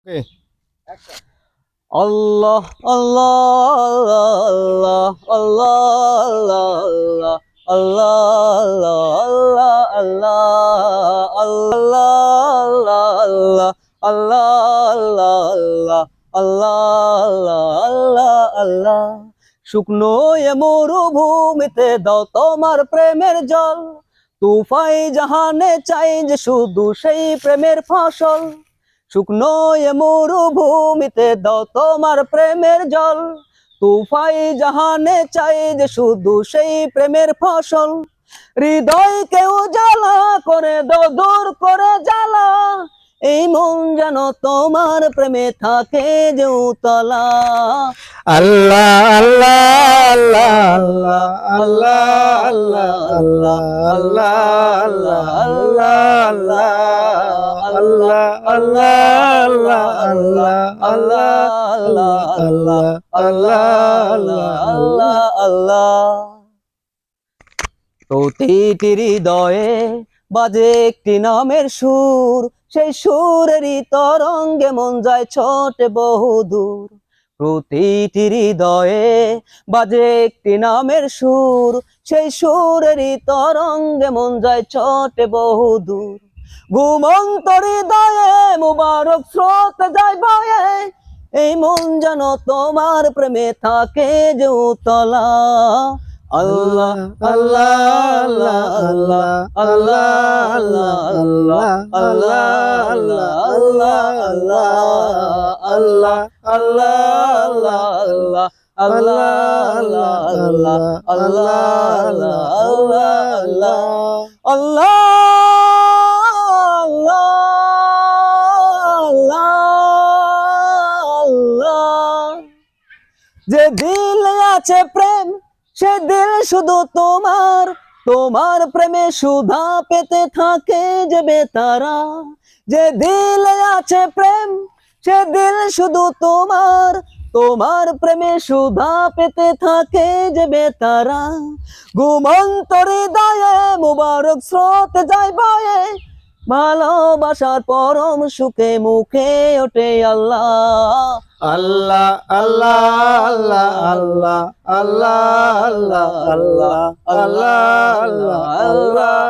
Okay. আল্লাহ আল্লাহ আল্লাহ আল্লাহ আল্লাহ আল্লাহ আল্লাহ আল্লাহ শুকনো এ মরুভূমিতে দাও তোমার প্রেমের জল তুফাই জাহানে চাই যে শুধু সেই প্রেমের ফসল শুকনো এ মরুভূমিতে দাও তোমার প্রেমের জল তুফাই জাহানে চাই যে শুধু সেই প্রেমের ফসল হৃদয়কে উজালা করে দাও দূর করে জ্বালা এই মন যেন তোমার প্রেমে থাকে যে উতলা Allah, Allah, Allah, Allah, Allah, Allah, Allah, Allah, Allah, Allah, Allah, Allah, আল্লাহ প্রতিটি হৃদয়ে বাজে একটি নামের সুর সেই সুরেরই তরঙ্গে মন যায় ছোটে বহুদূর প্রতিটি হৃদয়ে বাজে একটি নামের সুর সেই সুরেরই তরঙ্গে মন যায় ছোটে বহুদূর ঘুমন্ত হৃদয়ে মুবারক স্রোত যায় বয়ে এই মন যেন তোমার প্রেমে থাকে যে উতলা আল্লাহ আল্লাহ আল্লাহ আল্লাহ আল্লাহ আল্লাহ আল্লাহ আল্লাহ আল্লাহ যে দিলে আছে প্রেম সে দিল শুধু তোমার তোমার প্রেমে সুধা পেতে থাকে যে বেতারা যে দিলে আছে প্রেম সে দিল শুধু তোমার তোমার প্রেমে সুধা পেতে থাকে যে বেতারা ঘুমন্ত হৃদয়ে মুবারক স্রোত যায় বয়ে ভালোবাসার পরম সুখে মুখে ওঠে আল্লাহ Allah, Allah, Allah, Allah, Allah, Allah, Allah, Allah, Allah,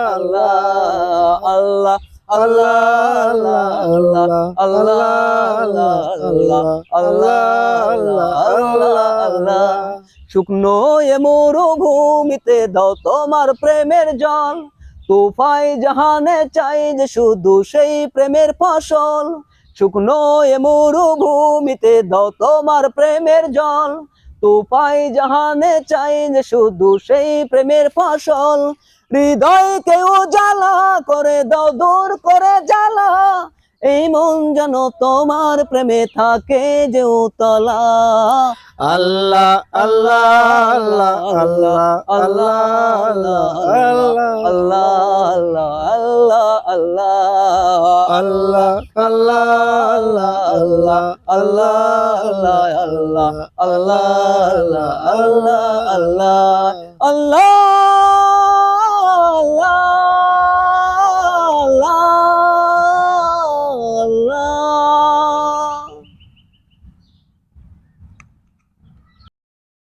শুকনো এ মরুভূমিতে দাও তোমার প্রেমের জল তুফাই জাহানে চাই যে শুধু সেই প্রেমের ফসল শুকনো এ মরুভূমিতে দাও তোমার প্রেমের জল তুফাই জাহানে চাই যে শুধু সেই প্রেমের ফসল হৃদয়কে উজালা করে দাও দূর করে জ্বালা এই মন যেন তোমার প্রেমে থাকে যে উতলা Allah, Allah, Allah, Allah, Allah, Allah